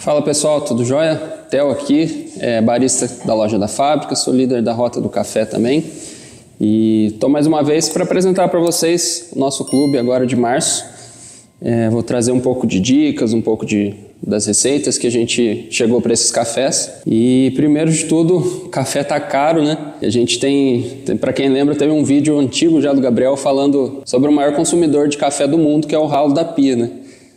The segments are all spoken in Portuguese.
Fala pessoal, tudo jóia? Theo aqui, barista da loja da fábrica, sou líder da Rota do Café também. E estou mais uma vez para apresentar para vocês o nosso clube agora de março. Vou trazer um pouco de dicas, um pouco das receitas que a gente chegou para esses cafés. E primeiro de tudo, o café tá caro, né? A gente para quem lembra, teve um vídeo antigo já do Gabriel falando sobre o maior consumidor de café do mundo, que é o ralo da pia, né?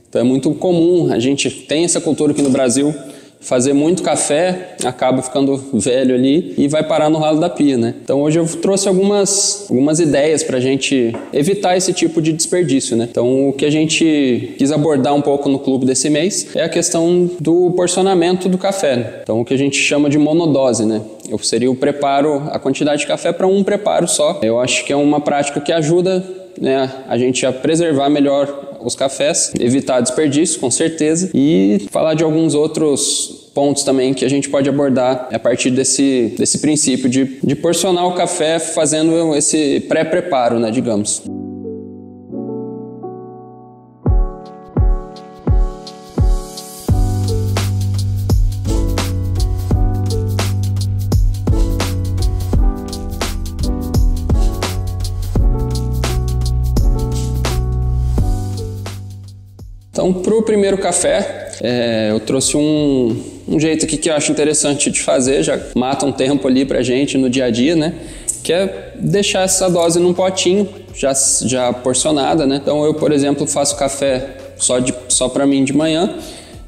Então é muito comum, a gente tem essa cultura aqui no Brasil, fazer muito café, acaba ficando velho ali e vai parar no ralo da pia, né? Então hoje eu trouxe algumas ideias para a gente evitar esse tipo de desperdício, né? Então o que a gente quis abordar um pouco no clube desse mês é a questão do porcionamento do café, né? Então o que a gente chama de monodose, né? Seria o preparo, a quantidade de café para um preparo só. Eu acho que é uma prática que ajuda, né, a gente a preservar melhor os cafés, evitar desperdício, com certeza, e falar de alguns outros pontos também que a gente pode abordar a partir desse princípio de porcionar o café fazendo esse pré-preparo, né, digamos. Então, para o primeiro café, eu trouxe um jeito aqui que eu acho interessante de fazer, já mata um tempo ali para a gente no dia a dia, né? Que é deixar essa dose num potinho, já porcionada, né? Então, eu, por exemplo, faço café só para mim de manhã,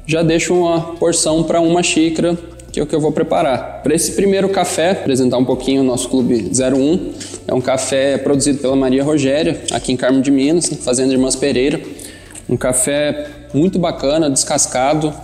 já deixo uma porção para uma xícara, que é o que eu vou preparar. Para esse primeiro café, apresentar um pouquinho o nosso Clube 01, é um café produzido pela Maria Rogéria, aqui em Carmo de Minas, Fazenda Irmãs Pereira. Um café muito bacana, descascado.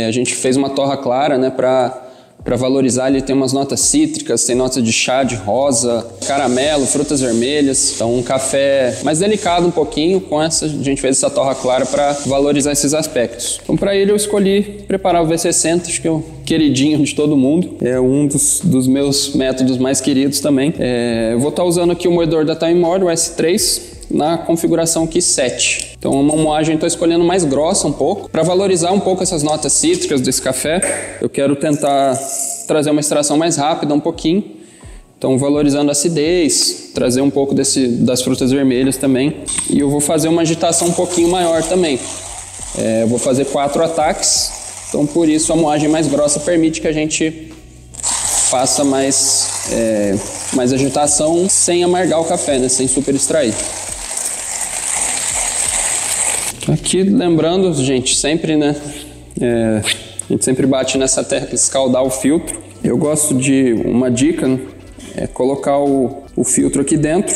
A gente fez uma torra clara, né, para valorizar. Ele tem umas notas cítricas, tem notas de chá de rosa, caramelo, frutas vermelhas. Então um café mais delicado um pouquinho. A gente fez essa torra clara para valorizar esses aspectos. Então para ele eu escolhi preparar o V60, acho que é o queridinho de todo mundo. É um dos meus métodos mais queridos também. Eu vou estar usando aqui o moedor da Time More, o S3, na configuração aqui 7. Então uma moagem eu estou escolhendo mais grossa um pouco, para valorizar um pouco essas notas cítricas desse café. Eu quero tentar trazer uma extração mais rápida um pouquinho, então valorizando a acidez, trazer um pouco das frutas vermelhas também. E eu vou fazer uma agitação um pouquinho maior também. Eu vou fazer 4 ataques, então por isso a moagem mais grossa permite que a gente faça mais agitação sem amargar o café, né? Sem super extrair. Aqui, lembrando, gente, sempre, né, a gente sempre bate nessa tecla, escaldar o filtro. Eu gosto de uma dica, né, colocar o filtro aqui dentro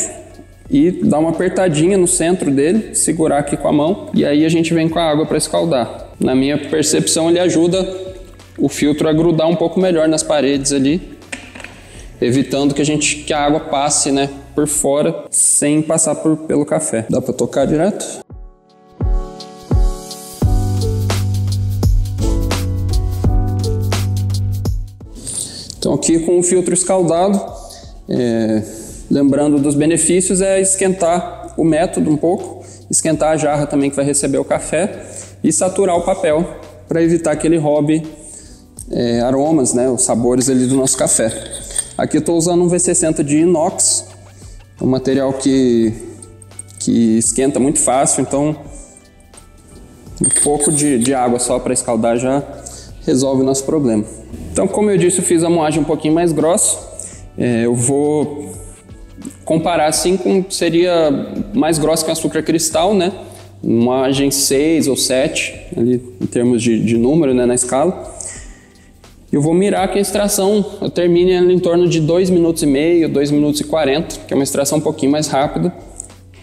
e dar uma apertadinha no centro dele, segurar aqui com a mão, e aí a gente vem com a água para escaldar. Na minha percepção, ele ajuda o filtro a grudar um pouco melhor nas paredes ali, evitando que a água passe, né, por fora, sem passar pelo café. Dá para tocar direto? Então aqui com o filtro escaldado, lembrando dos benefícios, é esquentar o método um pouco, esquentar a jarra também que vai receber o café e saturar o papel para evitar que ele roube aromas, né, os sabores ali do nosso café. Aqui eu estou usando um V60 de inox, um material que esquenta muito fácil, então um pouco de água só para escaldar já resolve o nosso problema. Então, como eu disse, eu fiz a moagem um pouquinho mais grossa. Eu vou comparar assim com seria mais grossa que açúcar cristal, né? Moagem 6 ou 7, ali em termos de número, né, na escala. Eu vou mirar que a extração eu termine em torno de 2 minutos e meio, 2 minutos e 40, que é uma extração um pouquinho mais rápida,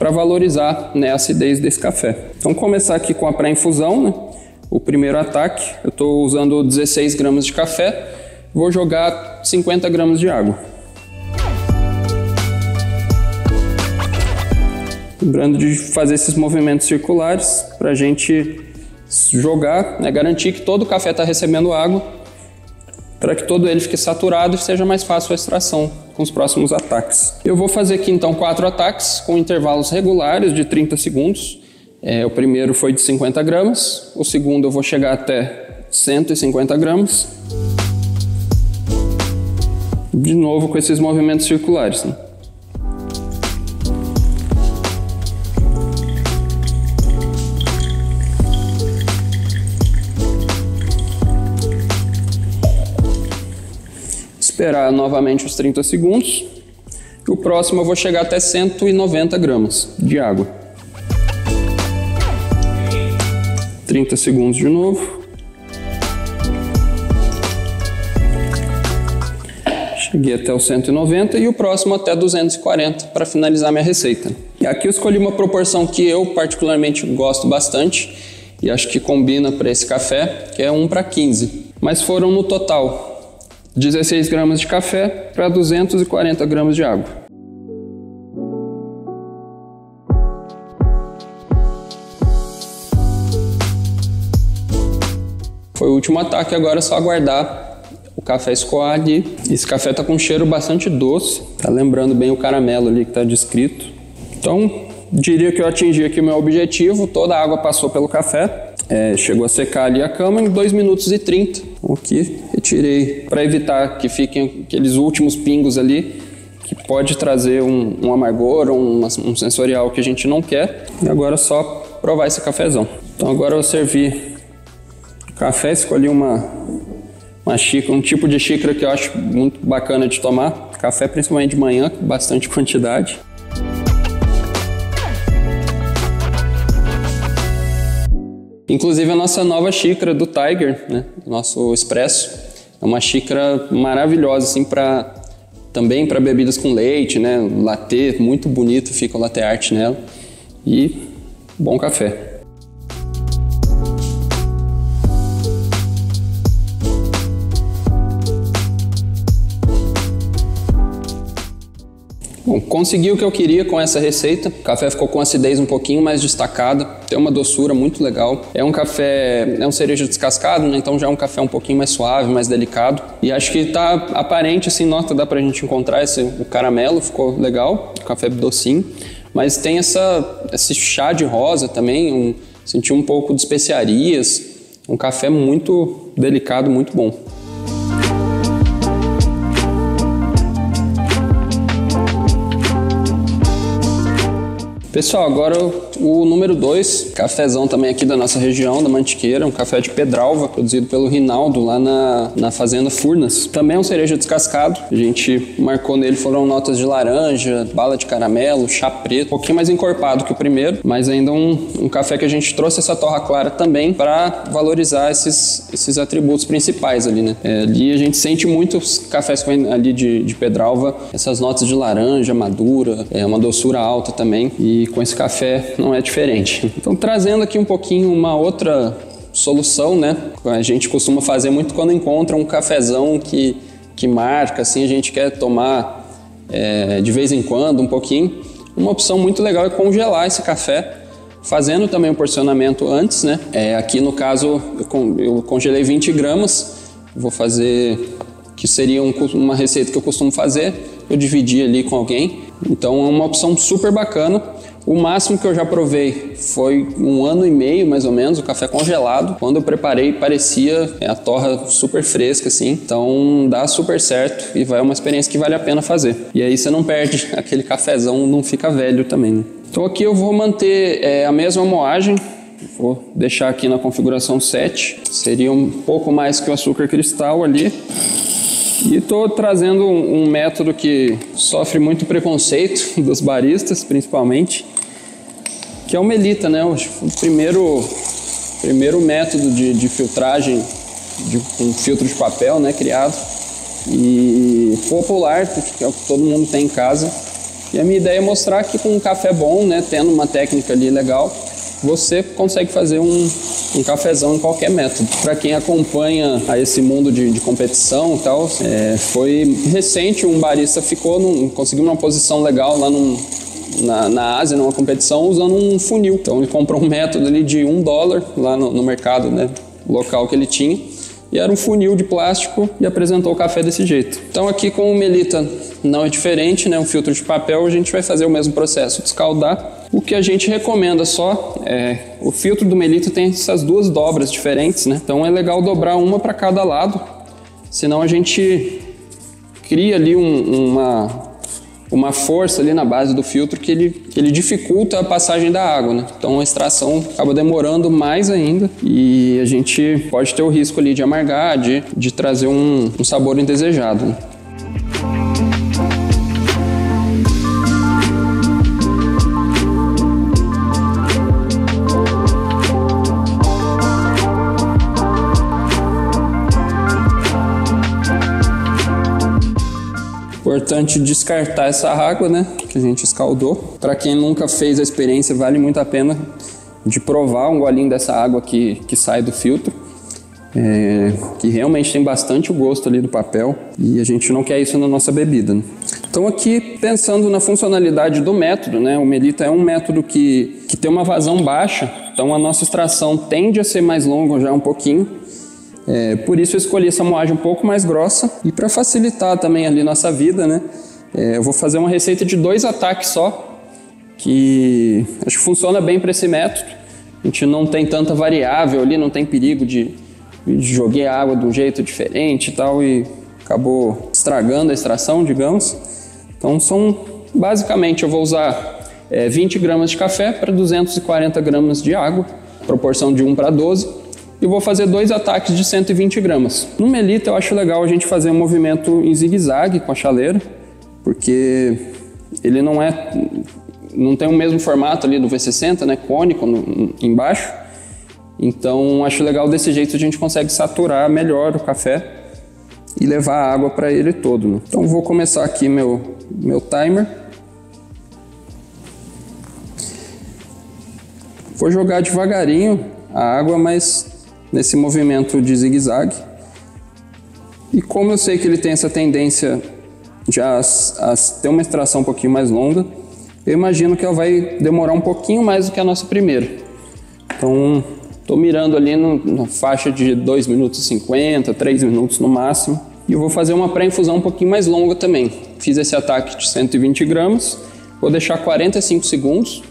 para valorizar, né, a acidez desse café. Então, começar aqui com a pré-infusão, né? O primeiro ataque, eu estou usando 16 gramas de café, vou jogar 50 gramas de água. Lembrando de fazer esses movimentos circulares para a gente jogar, né, garantir que todo o café está recebendo água, para que todo ele fique saturado e seja mais fácil a extração com os próximos ataques. Eu vou fazer aqui então 4 ataques com intervalos regulares de 30 segundos. O primeiro foi de 50 gramas, o segundo eu vou chegar até 150 gramas. De novo com esses movimentos circulares, né? Esperar novamente os 30 segundos. E o próximo eu vou chegar até 190 gramas de água. 30 segundos de novo. Cheguei até o 190 e o próximo até 240 para finalizar minha receita. E aqui eu escolhi uma proporção que eu particularmente gosto bastante e acho que combina para esse café, que é 1:15. Mas foram no total 16 gramas de café para 240 gramas de água. Foi o último ataque, agora é só aguardar o café escoar ali. Esse café tá com um cheiro bastante doce, tá lembrando bem o caramelo ali que tá descrito. Então, diria que eu atingi aqui o meu objetivo, toda a água passou pelo café. Chegou a secar ali a cama em 2 minutos e 30. Então aqui retirei para evitar que fiquem aqueles últimos pingos ali, que pode trazer um amargor ou um sensorial que a gente não quer. E agora é só provar esse cafezão. Então agora eu servi o café, escolhi uma xícara, um tipo de xícara que eu acho muito bacana de tomar. Café principalmente de manhã, com bastante quantidade. Inclusive a nossa nova xícara do Tiger, né? Nosso expresso, é uma xícara maravilhosa assim também para bebidas com leite, né? Latte, muito bonito fica o latte art nela e bom café. Bom, consegui o que eu queria com essa receita. O café ficou com acidez um pouquinho mais destacada, tem uma doçura muito legal. É um café, é um cereja descascado, né? Então já é um café um pouquinho mais suave, mais delicado. E acho que tá aparente, assim, nota, dá pra gente encontrar o caramelo, ficou legal. O café docinho. Mas tem esse chá de rosa também, senti um pouco de especiarias. Um café muito delicado, muito bom. Pessoal, agora o número 2, cafezão também aqui da nossa região, da Mantiqueira, um café de Pedralva, produzido pelo Rinaldo lá na Fazenda Furnas. Também é um cereja descascado, a gente marcou nele, foram notas de laranja, bala de caramelo, chá preto, um pouquinho mais encorpado que o primeiro, mas ainda um café que a gente trouxe essa torra clara também para valorizar esses atributos principais ali, né? Ali a gente sente muito os cafés ali de Pedralva, essas notas de laranja, madura, uma doçura alta também, e com esse café não é diferente. Então, trazendo aqui um pouquinho uma outra solução, né? A gente costuma fazer muito quando encontra um cafezão que marca, assim, a gente quer tomar de vez em quando um pouquinho. Uma opção muito legal é congelar esse café, fazendo também o porcionamento antes, né? Aqui no caso eu congelei 20 gramas, vou fazer, que seria uma receita que eu costumo fazer, eu dividi ali com alguém, então é uma opção super bacana. O máximo que eu já provei foi 1 ano e meio, mais ou menos, o café congelado. Quando eu preparei, parecia a torra super fresca, assim. Então, dá super certo e vai uma experiência que vale a pena fazer. E aí você não perde aquele cafezão, não fica velho também, né? Então aqui eu vou manter a mesma moagem. Vou deixar aqui na configuração 7. Seria um pouco mais que o açúcar cristal ali. E estou trazendo um método que sofre muito preconceito dos baristas, principalmente, que é o Melita, né? O primeiro método de filtragem com filtro de papel, né, criado, e popular, que é o que todo mundo tem em casa. E a minha ideia é mostrar que com um café bom, né, tendo uma técnica ali legal, você consegue fazer um cafezão em qualquer método. Para quem acompanha esse mundo de competição e tal, foi recente, um barista conseguiu uma posição legal lá na Ásia, numa competição, usando um funil. Então ele comprou um método ali de $1 lá no mercado, né, local que ele tinha, e era um funil de plástico e apresentou o café desse jeito. Então aqui com o Melita não é diferente, né? Um filtro de papel, a gente vai fazer o mesmo processo, descaldar. O que a gente recomenda só o filtro do Melita tem essas duas dobras diferentes, né? Então é legal dobrar uma para cada lado, senão a gente cria ali uma força ali na base do filtro que ele dificulta a passagem da água, né? Então a extração acaba demorando mais ainda e a gente pode ter o risco ali de amargar, de trazer um sabor indesejado, né? Importante descartar essa água, né, que a gente escaldou. Para quem nunca fez a experiência, vale muito a pena de provar um golinho dessa água que sai do filtro, que realmente tem bastante o gosto ali do papel e a gente não quer isso na nossa bebida, né? Então aqui, pensando na funcionalidade do método, né, o Melita é um método que tem uma vazão baixa, então a nossa extração tende a ser mais longa já um pouquinho. Por isso eu escolhi essa moagem um pouco mais grossa e para facilitar também ali nossa vida, né, eu vou fazer uma receita de 2 ataques só, que acho que funciona bem para esse método. A gente não tem tanta variável ali, não tem perigo de jogar água de um jeito diferente e tal e acabou estragando a extração, digamos. Então basicamente eu vou usar 20 gramas de café para 240 gramas de água, proporção de 1 para 12. E vou fazer 2 ataques de 120 gramas. No Melita eu acho legal a gente fazer um movimento em zigue-zague com a chaleira, porque ele não tem o mesmo formato ali do V60, né, cônico embaixo. Então acho legal desse jeito a gente consegue saturar melhor o café e levar a água para ele todo, né? Então vou começar aqui meu timer. Vou jogar devagarinho a água, mas nesse movimento de zigue-zague. E como eu sei que ele tem essa tendência já a ter uma extração um pouquinho mais longa, eu imagino que ela vai demorar um pouquinho mais do que a nossa primeira. Então, estou mirando ali na faixa de 2 minutos e 50, 3 minutos no máximo. E eu vou fazer uma pré-infusão um pouquinho mais longa também. Fiz esse ataque de 120 gramas, vou deixar 45 segundos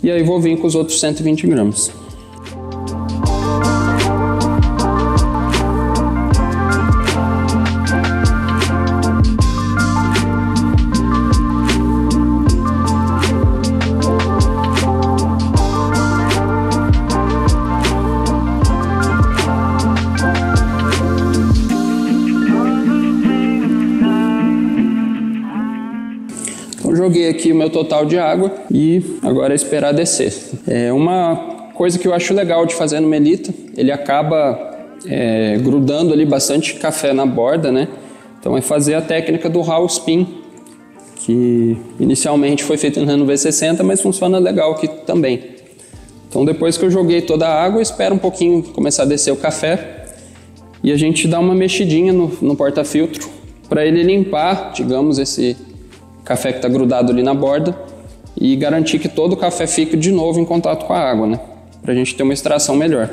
e aí vou vir com os outros 120 gramas. Joguei aqui o meu total de água e agora é esperar descer. Uma coisa que eu acho legal de fazer no Melita, ele acaba grudando ali bastante café na borda, né? Então é fazer a técnica do house spin, que inicialmente foi feita no V60, mas funciona legal aqui também. Então depois que eu joguei toda a água, eu espero um pouquinho começar a descer o café e a gente dá uma mexidinha no porta-filtro para ele limpar, digamos, esse café que está grudado ali na borda e garantir que todo o café fique de novo em contato com a água, né? Para a gente ter uma extração melhor.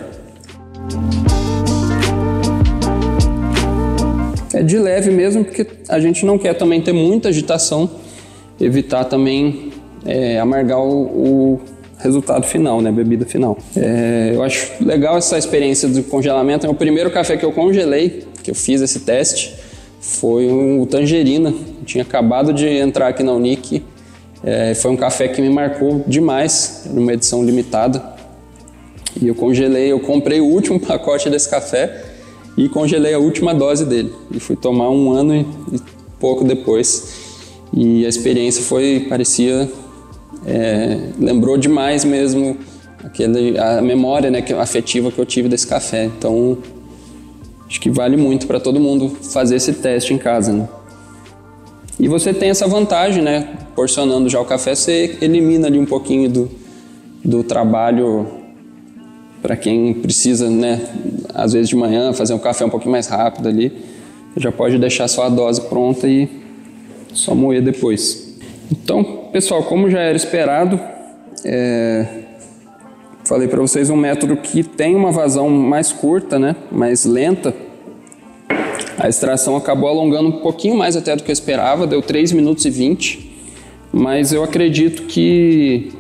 É de leve mesmo, porque a gente não quer também ter muita agitação, evitar também amargar o resultado final, né? Bebida final. Eu acho legal essa experiência do congelamento. O primeiro café que eu congelei, que eu fiz esse teste, foi o Tangerina. Eu tinha acabado de entrar aqui na Unic. Foi um café que me marcou demais, era uma edição limitada. E eu comprei o último pacote desse café e congelei a última dose dele. E fui tomar 1 ano e pouco depois. E a experiência parecia... lembrou demais mesmo a memória, né, afetiva que eu tive desse café. Então, acho que vale muito para todo mundo fazer esse teste em casa, né? E você tem essa vantagem, né? Porcionando já o café, você elimina ali um pouquinho do trabalho para quem precisa, né? Às vezes de manhã, fazer um café um pouquinho mais rápido ali. Já pode deixar só a dose pronta e só moer depois. Então, pessoal, como já era esperado, falei para vocês um método que tem uma vazão mais curta, né? Mais lenta, A extração acabou alongando um pouquinho mais até do que eu esperava, deu 3 minutos e 20, mas eu acredito que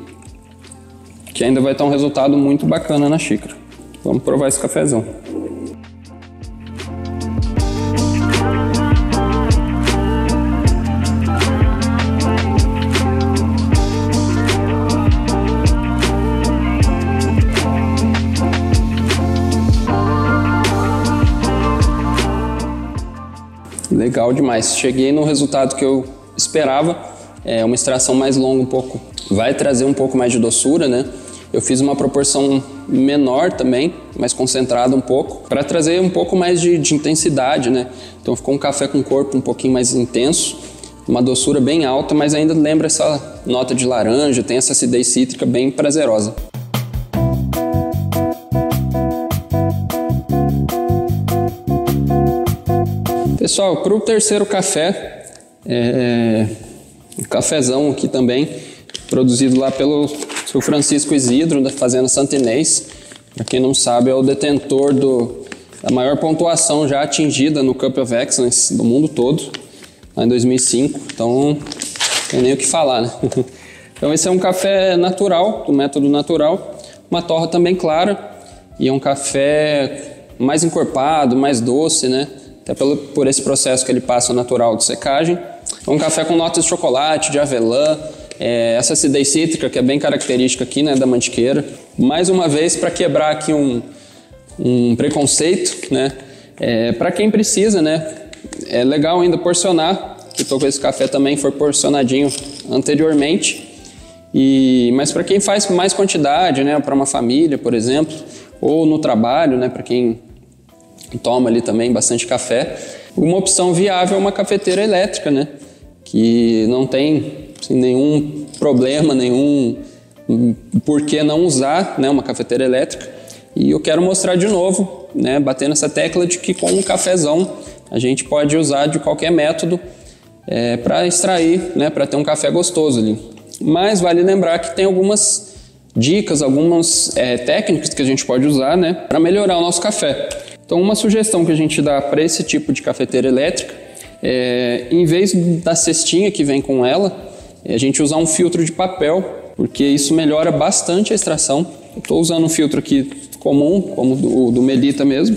ainda vai estar um resultado muito bacana na xícara. Vamos provar esse cafezão. Legal demais. Cheguei no resultado que eu esperava. É uma extração mais longa um pouco. Vai trazer um pouco mais de doçura, né? Eu fiz uma proporção menor também, mais concentrada um pouco, para trazer um pouco mais de intensidade, né? Então ficou um café com corpo um pouquinho mais intenso, uma doçura bem alta, mas ainda lembra essa nota de laranja, tem essa acidez cítrica bem prazerosa. Pessoal, para o terceiro café, um cafezão aqui também, produzido lá pelo seu Francisco Isidro, da Fazenda Santa Inês. Para quem não sabe, é o detentor da maior pontuação já atingida no Cup of Excellence do mundo todo, lá em 2005. Então, não tem nem o que falar, né? Então, esse é um café natural, do método natural, uma torra também clara, e é um café mais encorpado, mais doce, né? Até por esse processo que ele passa natural de secagem. É um café com notas de chocolate, de avelã, essa acidez cítrica que é bem característica aqui, né, da Mantiqueira. Mais uma vez, para quebrar aqui um preconceito, né, para quem precisa, né, é legal ainda porcionar, que estou com esse café também, foi porcionadinho anteriormente, mas para quem faz mais quantidade, né, para uma família, por exemplo, ou no trabalho, né, para quem toma ali também bastante café, uma opção viável é uma cafeteira elétrica, né, que não tem assim, nenhum problema, nenhum por que não usar, né, uma cafeteira elétrica. E eu quero mostrar de novo, né, batendo essa tecla de que com um cafezão a gente pode usar de qualquer método para extrair, né, para ter um café gostoso ali. Mas vale lembrar que tem algumas dicas, algumas técnicas que a gente pode usar, né, para melhorar o nosso café. Então, uma sugestão que a gente dá para esse tipo de cafeteira elétrica em vez da cestinha que vem com ela, a gente usar um filtro de papel, porque isso melhora bastante a extração. Eu estou usando um filtro aqui comum, como o do Melita mesmo,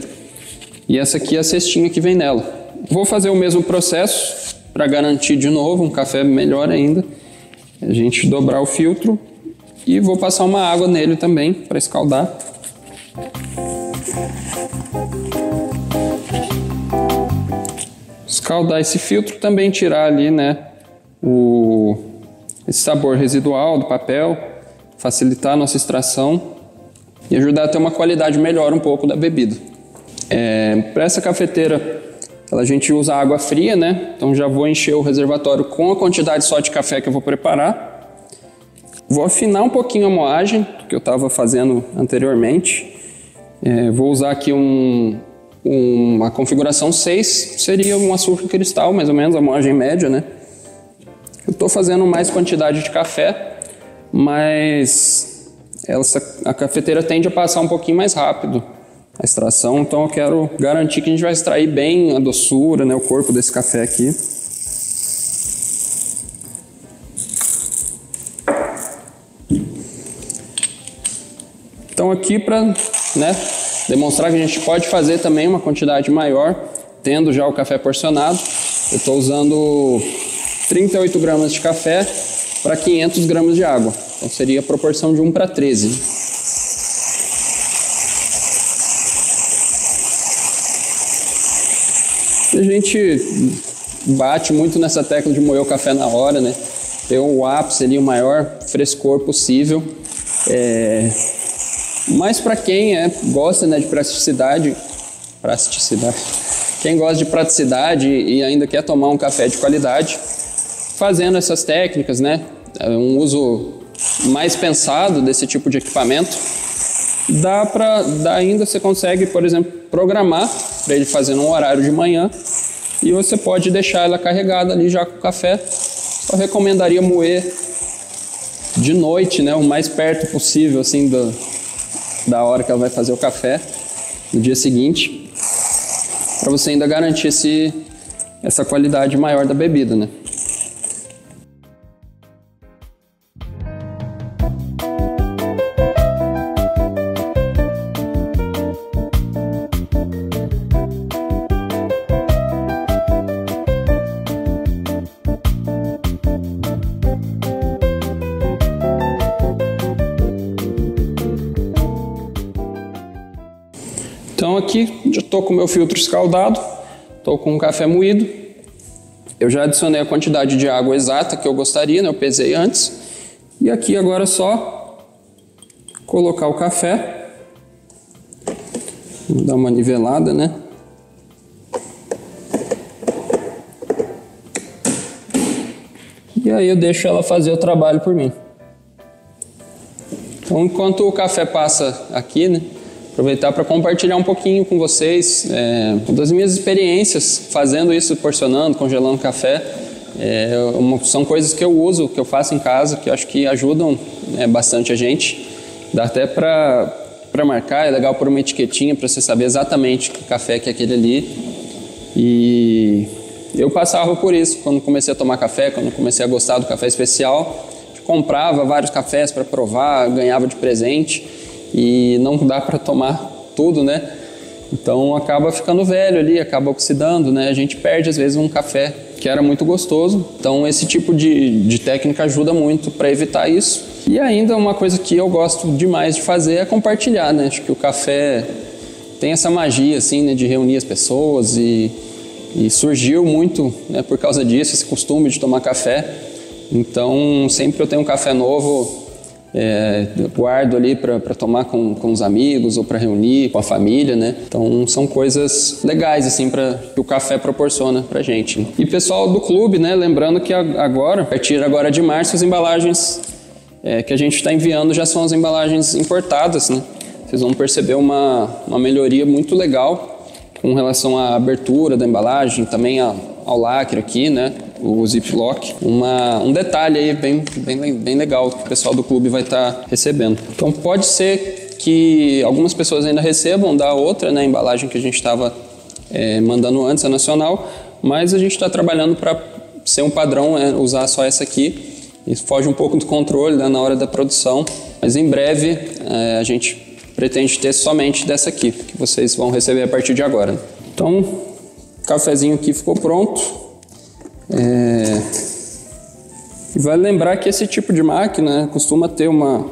e essa aqui é a cestinha que vem nela. Vou fazer o mesmo processo para garantir de novo um café melhor ainda. A gente dobrar o filtro e vou passar uma água nele também para escaldar. Escaldar esse filtro, também tirar ali, né, esse sabor residual do papel, facilitar a nossa extração e ajudar a ter uma qualidade melhor um pouco da bebida. Para essa cafeteira, a gente usa água fria, né? Então já vou encher o reservatório com a quantidade só de café que eu vou preparar. Vou afinar um pouquinho a moagem, que eu estava fazendo anteriormente. Vou usar aqui uma configuração 6, seria um açúcar cristal, mais ou menos, a moagem média, né? Eu estou fazendo mais quantidade de café, mas a cafeteira tende a passar um pouquinho mais rápido a extração, então eu quero garantir que a gente vai extrair bem a doçura, né, o corpo desse café aqui. Então aqui para, né, demonstrar que a gente pode fazer também uma quantidade maior, tendo já o café porcionado, eu estou usando 38 gramas de café para 500 gramas de água. Então seria a proporção de 1:13. A gente bate muito nessa tecla de moer o café na hora, né? Ter o ápice ali, o maior frescor possível. Mas para quem gosta, né, de praticidade, quem gosta de praticidade e ainda quer tomar um café de qualidade, fazendo essas técnicas, né, um uso mais pensado desse tipo de equipamento, ainda você consegue, por exemplo, programar para ele fazer num horário de manhã e você pode deixar ela carregada ali já com o café. Eu recomendaria moer de noite, né, o mais perto possível assim da hora que ela vai fazer o café no dia seguinte. para você ainda garantir essa qualidade maior da bebida, né? Então aqui já estou com o meu filtro escaldado, estou com um café moído. Eu já adicionei a quantidade de água exata que eu gostaria, né? Eu pesei antes. E aqui agora é só colocar o café. Vou dar uma nivelada, né? E aí eu deixo ela fazer o trabalho por mim. Então enquanto o café passa aqui, né? Aproveitar para compartilhar um pouquinho com vocês das minhas experiências fazendo isso, porcionando, congelando café. São coisas que eu uso, que eu faço em casa, que eu acho que ajudam bastante a gente. Dá até para marcar, é legal pôr uma etiquetinha para você saber exatamente que café que é aquele ali. E eu passava por isso quando comecei a tomar café, quando comecei a gostar do café especial. Comprava vários cafés para provar, ganhava de presente. E não dá para tomar tudo, né? Então acaba ficando velho ali, acaba oxidando, né? A gente perde às vezes um café que era muito gostoso. Então esse tipo de técnica ajuda muito para evitar isso. E ainda uma coisa que eu gosto demais de fazer é compartilhar, né? Acho que o café tem essa magia assim, né, de reunir as pessoas e surgiu muito, né, por causa disso, esse costume de tomar café. Então sempre que eu tenho um café novo, eu guardo ali para tomar com os amigos ou para reunir com a família, né? Então são coisas legais assim que o café proporciona pra gente. E pessoal do clube, né? Lembrando que agora, a partir agora de março, as embalagens que a gente está enviando já são as embalagens importadas, né? Vocês vão perceber uma melhoria muito legal com relação à abertura da embalagem, também ao lacre aqui, né? O Ziploc. Um detalhe aí bem legal que o pessoal do clube vai estar recebendo. Então pode ser que algumas pessoas ainda recebam da outra, né, embalagem que a gente estava mandando antes, a nacional, mas a gente está trabalhando para ser um padrão, usar só essa aqui. Isso foge um pouco do controle, né, na hora da produção, mas em breve a gente pretende ter somente dessa aqui, que vocês vão receber a partir de agora. Então, o cafezinho aqui ficou pronto. E vale lembrar que esse tipo de máquina costuma ter uma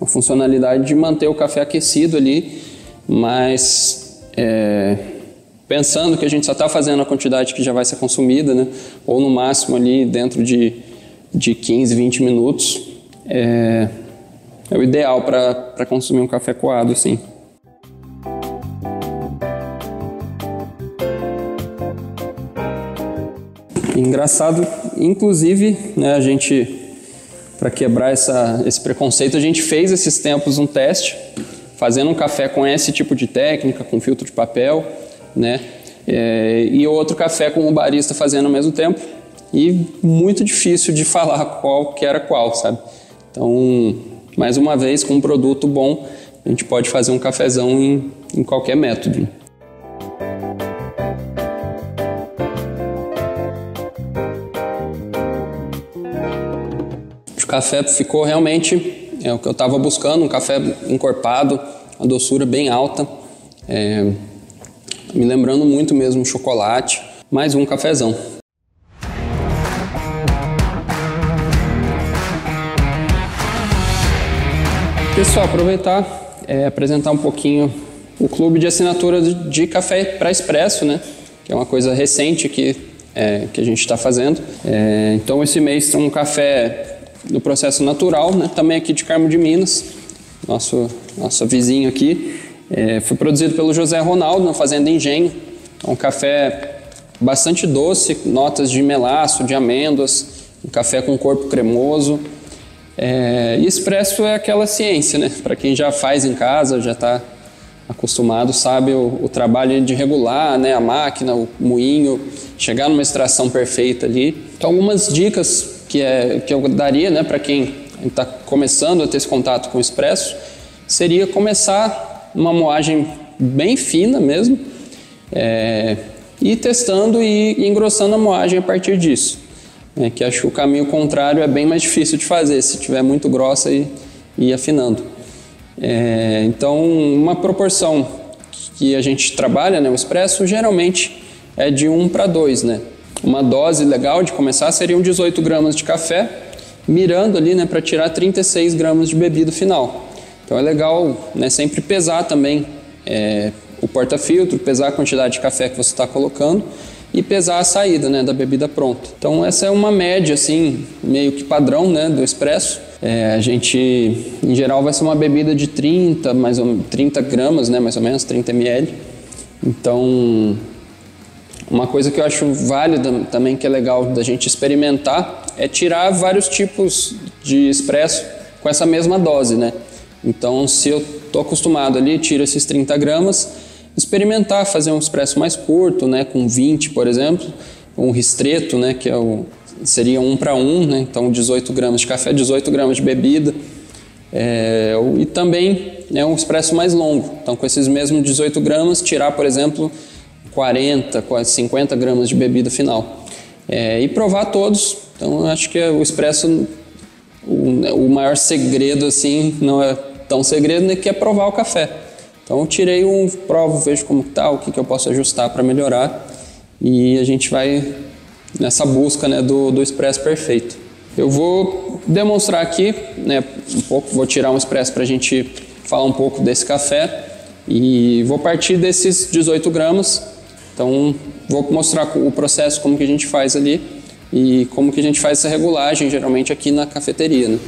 funcionalidade de manter o café aquecido ali, mas pensando que a gente só está fazendo a quantidade que já vai ser consumida, né, ou no máximo ali dentro de 15, 20 minutos, é o ideal para consumir um café coado assim. Engraçado, inclusive, né, a gente, para quebrar esse preconceito, a gente fez esses tempos um teste, fazendo um café com esse tipo de técnica, com filtro de papel, né, e outro café com o barista fazendo ao mesmo tempo, e muito difícil de falar qual que era qual, sabe? Então, mais uma vez, com um produto bom, a gente pode fazer um cafezão em qualquer método. O café ficou realmente o que eu estava buscando, um café encorpado, uma doçura bem alta, me lembrando muito mesmo chocolate, mais um cafezão. Pessoal, aproveitar apresentar um pouquinho o clube de assinatura de café para expresso, né? Que é uma coisa recente que a gente está fazendo. Então esse mês tem um café do processo natural, né? Também aqui de Carmo de Minas, nosso vizinho aqui. Foi produzido pelo José Ronaldo na Fazenda Engenho. É um café bastante doce, notas de melaço, de amêndoas, um café com corpo cremoso. E expresso é aquela ciência, né? Para quem já faz em casa, já está acostumado, sabe o trabalho de regular, né? A máquina, o moinho, chegar numa extração perfeita ali. Então, algumas dicas que eu daria, né, para quem está começando a ter esse contato com o expresso, seria começar uma moagem bem fina mesmo, E testando e engrossando a moagem a partir disso. Que acho que o caminho contrário é bem mais difícil de fazer, se tiver muito grossa e afinando. Então, uma proporção que a gente trabalha, né, o espresso, geralmente é de 1:2, né? Uma dose legal de começar seriam 18 gramas de café, mirando ali, né, para tirar 36 gramas de bebida final. Então é legal, né, sempre pesar também o porta-filtro, pesar a quantidade de café que você está colocando e pesar a saída, né, da bebida pronta. Então essa é uma média assim, meio que padrão, né, do espresso. A gente, em geral, vai ser uma bebida de 30 gramas, né, mais ou menos, 30 ml. Então, uma coisa que eu acho válida também, que é legal da gente experimentar, é tirar vários tipos de espresso com essa mesma dose, né? Então, se eu estou acostumado ali, tiro esses 30 gramas, experimentar fazer um espresso mais curto, né, com 20, por exemplo, um ristretto, né, que seria 1:1, né, então 18 gramas de café, 18 gramas de bebida, e também um expresso mais longo, então com esses mesmos 18 gramas, tirar, por exemplo, 40, quase 50 gramas de bebida final, e provar todos. Então eu acho que o expresso, o maior segredo assim, não é tão segredo, né, que é provar o café. Então eu tirei provo, vejo como está, o que eu posso ajustar para melhorar, e a gente vai nessa busca, né, do expresso perfeito. Eu vou demonstrar aqui, né, um pouco, vou tirar um expresso para a gente falar um pouco desse café e vou partir desses 18 gramas. Então vou mostrar o processo, como que a gente faz ali e como que a gente faz essa regulagem, geralmente aqui na cafeteria, né?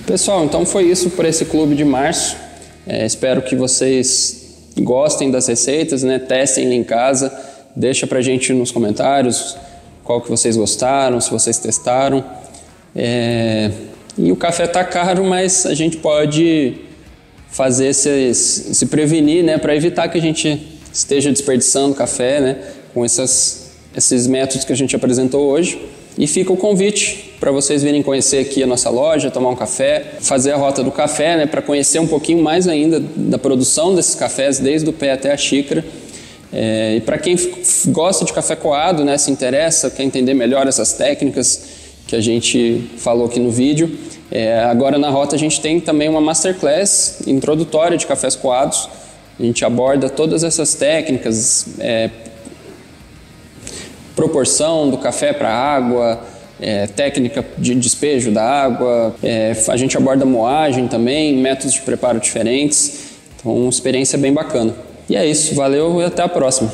Pessoal, então foi isso por esse clube de março. Espero que vocês gostem das receitas, né? Testem em casa, deixa pra gente nos comentários qual que vocês gostaram, se vocês testaram. E o café tá caro, mas a gente pode fazer se prevenir, né? Para evitar que a gente esteja desperdiçando café, né? Com esses métodos que a gente apresentou hoje. E fica o convite para vocês virem conhecer aqui a nossa loja, tomar um café, fazer a rota do café, né, para conhecer um pouquinho mais ainda da produção desses cafés, desde o pé até a xícara. E para quem gosta de café coado, né, se interessa, quer entender melhor essas técnicas que a gente falou aqui no vídeo, agora na rota a gente tem também uma masterclass introdutória de cafés coados. A gente aborda todas essas técnicas, proporção do café para a água, técnica de despejo da água, a gente aborda moagem também, métodos de preparo diferentes, então uma experiência bem bacana. E é isso, valeu e até a próxima!